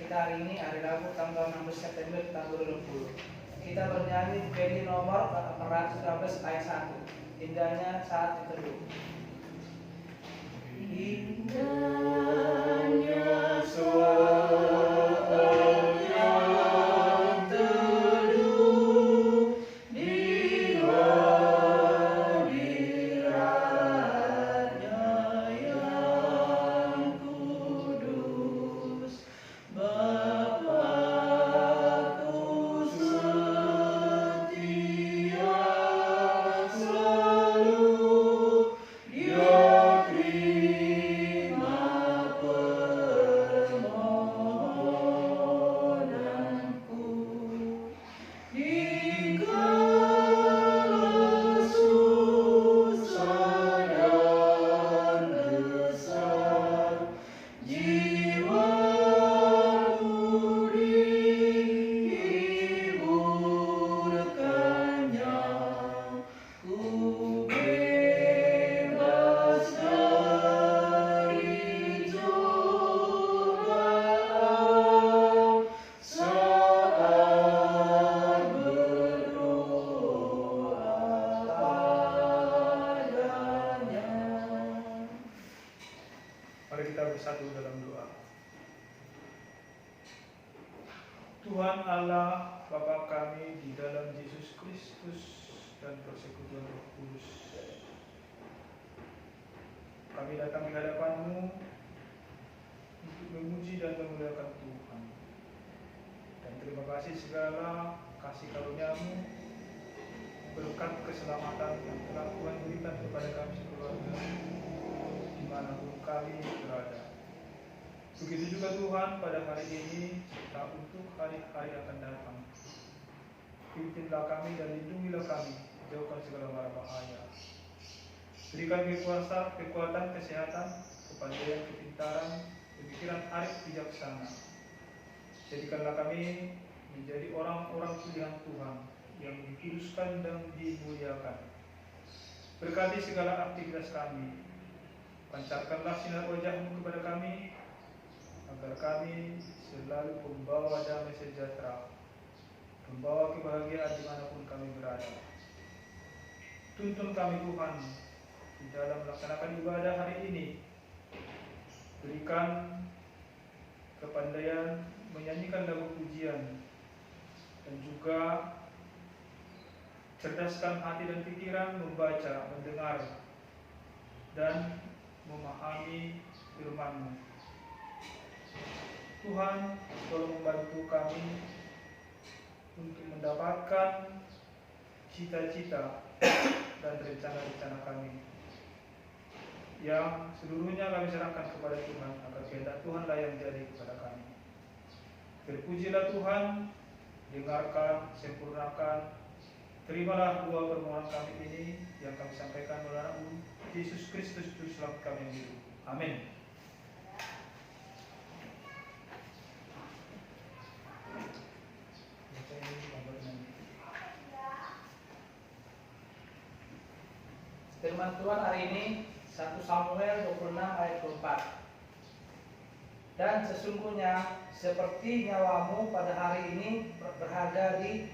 kita hari ini hari Rabu tanggal 16 September tahun 2020. Kita bernyanyi PL nomor 413 ayat 1. Indahnya saat diteduh. Indahnya saat Tuhan Allah Bapa kami di dalam Yesus Kristus dan persekutuan Roh Kudus, kami datang di hadapan-Mu untuk memuji dan memuliakan Tuhan. Dan terima kasih segala kasih karunia-Mu, berkat keselamatan yang telah Tuhan berikan kepada kami sekeluarga dimanapun kami berada. Begitu juga Tuhan pada hari ini serta untuk hari-hari akan datang. Pimpinlah kami dan lindungilah kami, jauhkan segala mara bahaya. Berikan kekuatan, kesehatan, kepandaian, kepintaran, pemikiran arif bijaksana. Jadikanlah kami menjadi orang-orang pilihan Tuhan yang dikuduskan dan dimuliakan. Berkati segala aktivitas kami. Pancarkanlah sinar wajah-Mu kepada kami, agar kami selalu membawa damai sejahtera, membawa kebahagiaan dimanapun kami berada. Tuntun kami Tuhan di dalam melaksanakan ibadah hari ini. Berikan kepandaian menyanyikan lagu pujian, dan juga cerdaskan hati dan pikiran membaca, mendengar, dan memahami firman-Mu. Tuhan, tolong membantu kami untuk mendapatkan cita-cita dan rencana-rencana kami, yang seluruhnya kami serahkan kepada Tuhan, agar kehendak Tuhanlah yang jadi kepada kami. Terpujilah Tuhan, dengarkan, sempurnakan, terimalah doa permohonan kami ini yang kami sampaikan melalui Yesus Kristus Juru Selamat kami yang hidup. Amin. Firman Tuhan hari ini 1 Samuel 26 ayat 24. Dan sesungguhnya seperti nyawamu pada hari ini berharga di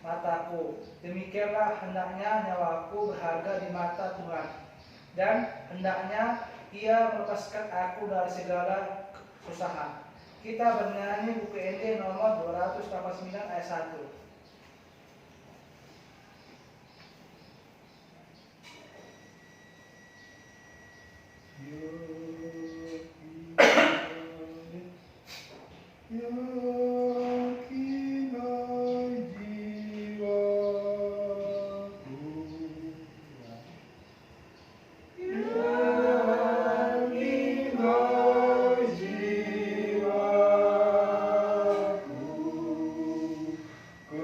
mataku, demikianlah hendaknya nyawaku berharga di mata Tuhan, dan hendaknya Ia melepaskan aku dari segala kesusahan. Kita bernyanyi buku ND nomor 289 ayat 1. Ku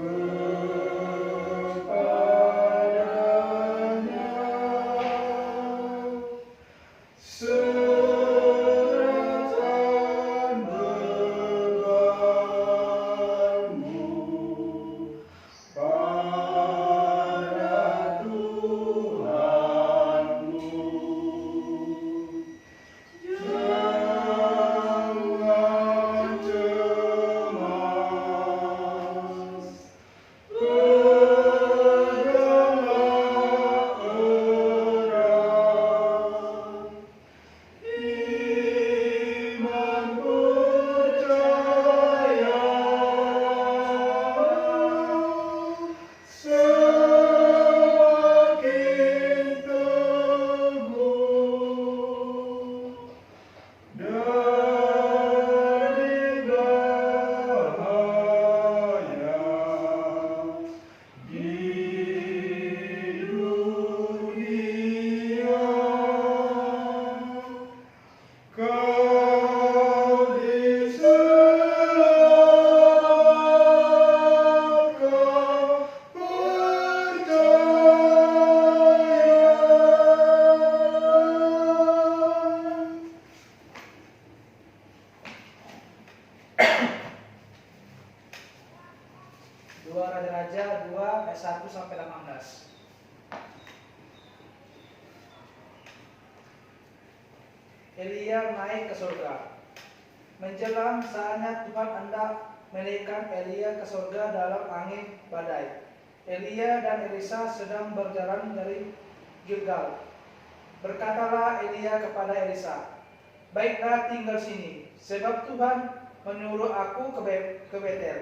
Elia naik ke surga. Menjelang saatnya Tuhan hendak menaikkan Elia ke surga dalam angin badai. Elia dan Elisa sedang berjalan dari Gilgal. Berkatalah Elia kepada Elisa, "Baiklah, tinggal sini, sebab Tuhan menyuruh aku ke Betel."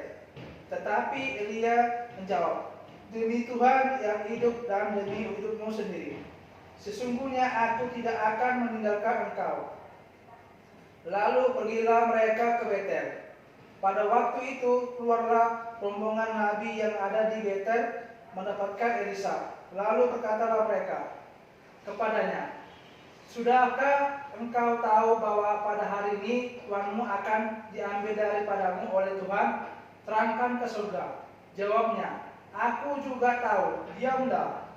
Tetapi Elia menjawab, "Demi Tuhan yang hidup dan demi hidupmu sendiri, sesungguhnya aku tidak akan meninggalkan engkau." Lalu pergilah mereka ke Betel. Pada waktu itu keluarlah rombongan nabi yang ada di Betel mendapatkan Elisa. Lalu berkatalah mereka kepadanya, "Sudahkah engkau tahu bahwa pada hari ini tuanmu akan diambil daripadamu oleh Tuhan? Terangkan ke surga." Jawabnya, "Aku juga tahu, diamlah."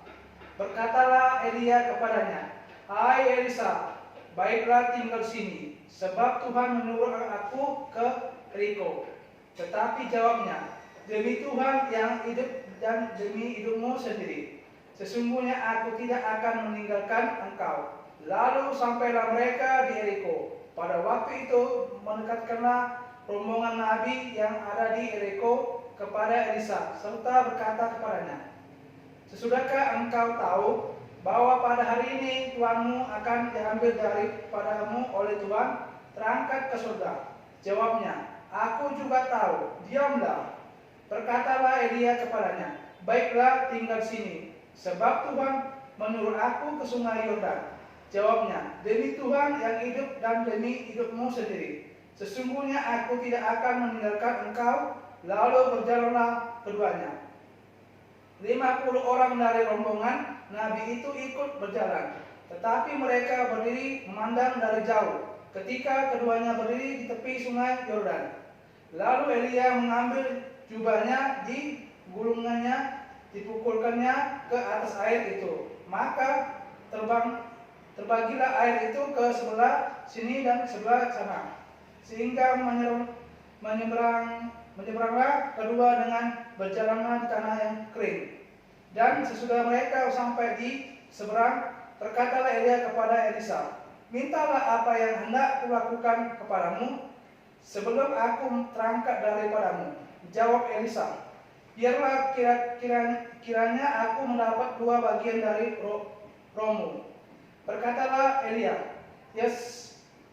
Berkatalah Elia kepadanya, "Hai Elisa, baiklah tinggal sini, sebab Tuhan menyuruh aku ke Yeriko." Tetapi jawabnya, "Demi Tuhan yang hidup dan demi hidupmu sendiri, sesungguhnya aku tidak akan meninggalkan engkau." Lalu sampailah mereka di Yeriko. Pada waktu itu mendekatkanlah rombongan nabi yang ada di Yeriko kepada Elisa, serta berkata kepadanya, "Sesudahkah engkau tahu bahwa pada hari ini tuanmu akan diambil daripadamu oleh Tuhan? Terangkat ke surga." Jawabnya, "Aku juga tahu, diamlah." Berkatalah Elia kepadanya, "Baiklah, tinggal sini, sebab Tuhan menyuruh aku ke sungai Yordan." Jawabnya, "Demi Tuhan yang hidup dan demi hidupmu sendiri, sesungguhnya aku tidak akan meninggalkan engkau." Lalu berjalanlah keduanya. 50 orang dari rombongan nabi itu ikut berjalan, tetapi mereka berdiri memandang dari jauh ketika keduanya berdiri di tepi sungai Yordan. Lalu Elia mengambil jubahnya, digulungkannya, dipukulkannya ke atas air itu. Maka terbagilah air itu ke sebelah sini dan sebelah sana, sehingga menyeberanglah kedua dengan berjalanlah di tanah yang kering. Dan sesudah mereka sampai di seberang, berkatalah Elia kepada Elisa, "Mintalah apa yang hendak kulakukan kepadamu sebelum aku terangkat daripadamu." Jawab Elisa, "Biarlah kiranya aku mendapat 2 bagian dari rohmu." Berkatalah Elia,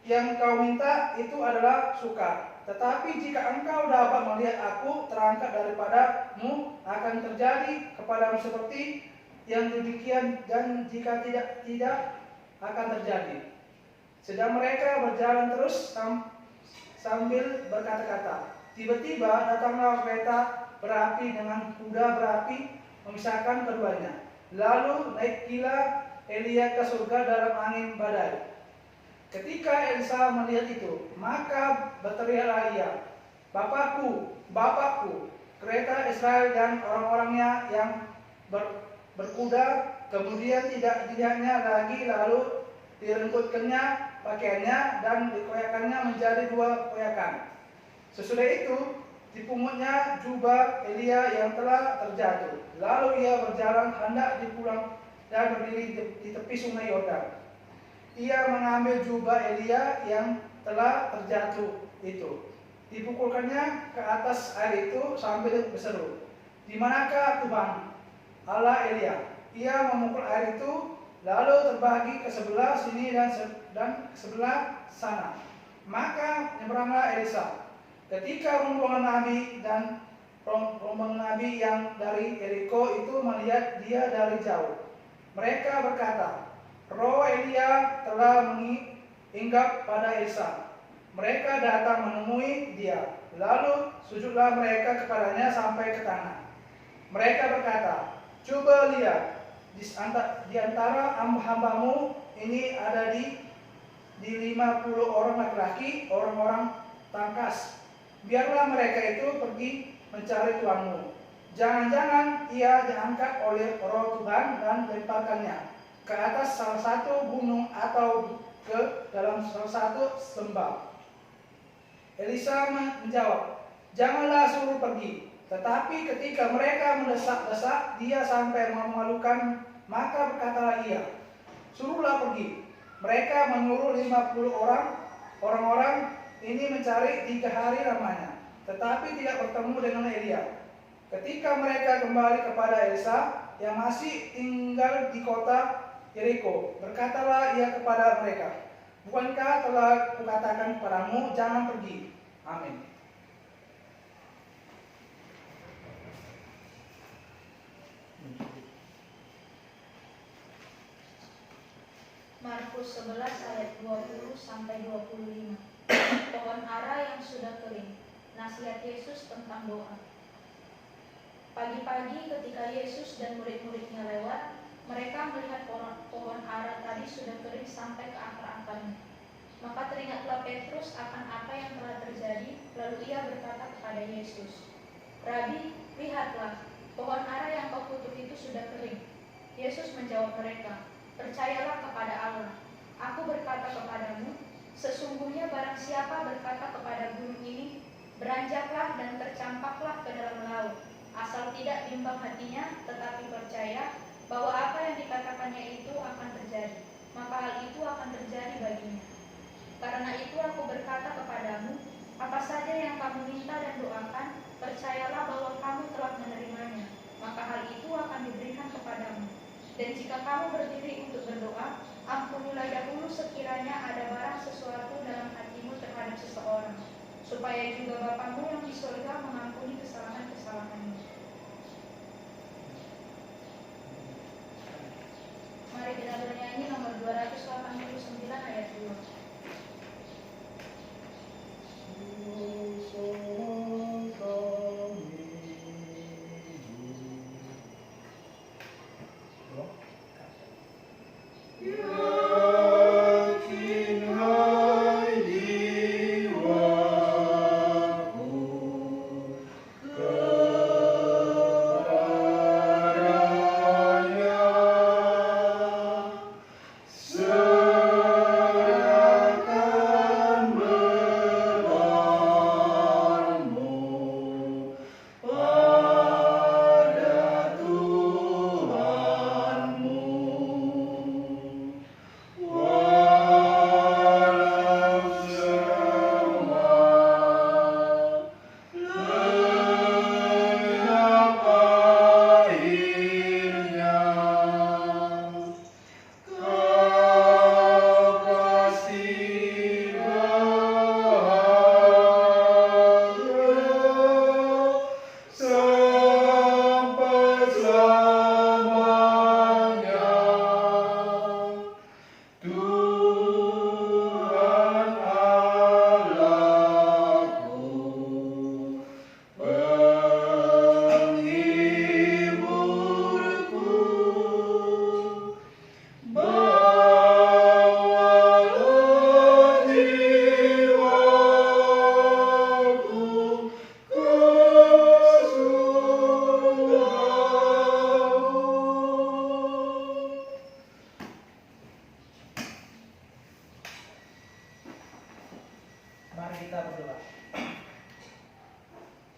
yang kau minta itu adalah suka. Tetapi jika engkau dapat melihat aku terangkat daripadamu, akan terjadi kepadamu seperti yang demikian, dan jika tidak akan terjadi." Sedang mereka berjalan terus sambil berkata-kata, tiba-tiba datanglah kereta berapi dengan kuda berapi memisahkan keduanya. Lalu naiklah Elia ke surga dalam angin badai. Ketika Elisa melihat itu, maka berteriaklah ia, "Bapakku, Bapakku, kereta Israel dan orang-orangnya yang berkuda." Kemudian tidak dilihatnya lagi, lalu direngkutkannya pakaiannya dan dikoyakannya menjadi 2 koyakan. Sesudah itu dipungutnya jubah Elia yang telah terjatuh. Lalu ia berjalan hendak dipulang dan berdiri di tepi sungai Yordan. Ia mengambil jubah Elia yang telah terjatuh itu, dipukulkannya ke atas air itu sambil berseru, "Di manakah Tuhan Allah Elia?" Ia memukul air itu, lalu terbagi ke sebelah sini dan ke sebelah sana. Maka nyebranglah Elisa. Ketika rombongan nabi dan rombongan nabi yang dari Yeriko itu melihat dia dari jauh, mereka berkata, "Roh Elia telah menginggap pada Elisa." Mereka datang menemui dia, lalu sujudlah mereka kepadanya sampai ke tanah. Mereka berkata, "Coba lihat, di antara hamba-Mu ini ada di 50 orang laki-laki, orang-orang tangkas. Biarlah mereka itu pergi mencari Tuanmu. Jangan-jangan ia diangkat oleh Roh Tuhan dan lemparkannya ke atas salah satu gunung atau ke dalam salah satu lembah." Elisa menjawab, "Janganlah suruh pergi." Tetapi ketika mereka mendesak-desak dia sampai memalukan, maka berkatalah ia, "Suruhlah pergi." Mereka menyuruh 50 orang-orang ini mencari 3 hari lamanya, tetapi tidak bertemu dengan Elia. Ketika mereka kembali kepada Elisa yang masih tinggal di kota Yeriko, berkatalah ia kepada mereka, "Bukankah telah kukatakan kepadamu, jangan pergi?" Amin. Markus 11 ayat 20 sampai 25. Pohon ara yang sudah kering. Nasihat Yesus tentang doa. Pagi-pagi ketika Yesus dan murid-muridnya lewat, mereka melihat pohon ara tadi sudah kering sampai ke akar-akarnya. Maka teringatlah Petrus akan apa yang telah terjadi, lalu ia berkata kepada Yesus, "Rabi, lihatlah, pohon ara yang kau kutuk itu sudah kering." Yesus menjawab mereka, "Percayalah kepada Allah. Aku berkata kepadamu, sesungguhnya barang siapa berkata kepada gunung ini, beranjaklah dan tercampaklah ke dalam laut, asal tidak bimbang hatinya, tetapi percaya bahwa apa yang dikatakannya itu akan terjadi, maka hal itu akan terjadi baginya. Karena itu aku berkata kepadamu, apa saja yang kamu minta dan doakan, percayalah bahwa kamu telah menerimanya, maka hal itu akan diberikan kepadamu. Dan jika kamu berdiri untuk berdoa, ampunilah dahulu sekiranya ada barang sesuatu dalam hatimu terhadap seseorang, supaya juga Bapamu yang di surga mengampuni kesalahan-kesalahanmu." Mari kita bernyanyi nomor 289 ayat 2.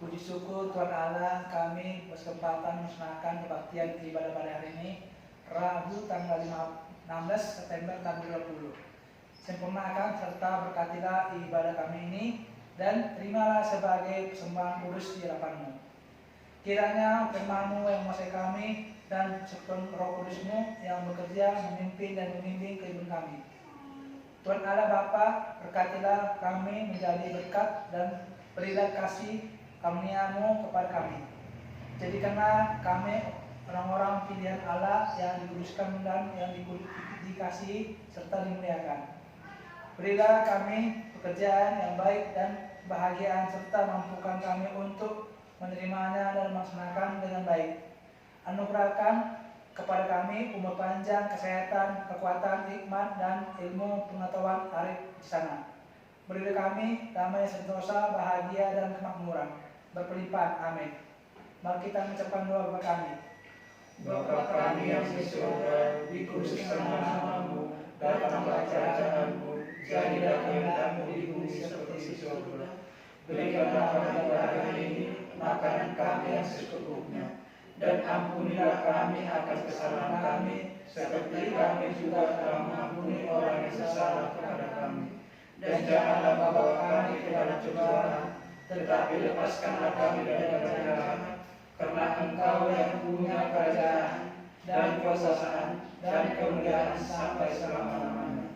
Puji syukur Tuhan Allah, kami berkesempatan melaksanakan kebaktian ibadah pada hari ini, Rabu tanggal 16 September tahun 2020. Sempurnakan serta berkatilah ibadah kami ini, dan terimalah sebagai persembahan kudus di hadapan-Mu. Kiranya firman-Mu yang menguasai kami, dan sepenuh Roh Kudus-Mu yang bekerja, memimpin dan membimbing kehidupan kami. Tuhan Allah Bapa, berkatilah kami menjadi berkat, dan berilah kasih karunia-Mu kepada kami. Jadikanlah kami orang-orang pilihan Allah yang dikuduskan dan yang dikasihi serta dimuliakan. Berilah kami pekerjaan yang baik dan kebahagiaan, serta mampukan kami untuk menerimanya dan melaksanakan dengan baik. Anugerahkan kepada kami umur panjang, kesehatan, kekuatan, hikmat, dan ilmu pengetahuan arif di sana. Berilah kami damai sentosa, bahagia, dan kemakmuran berpelimpahan. Amin. Mari kita mengucapkan doa Bapa kami. Bapa kami yang di surga, dikuduskan nama-Mu, datanglah kerajaan-Mu, jadilah kehendak-Mu di bumi seperti di surga. Berikanlah kami hari ini makanan kami yang secukupnya, dan ampunilah kami akan kesalahan kami, seperti kami juga telah mengampuni orang yang bersalah kepada kami. Dan janganlah membawa kami ke dalam cobaan, tetapi lepaskanlah kami dari jahat. Karena Engkau yang punya kerajaan dan kekuasaan dan kemuliaan sampai selama-lamanya.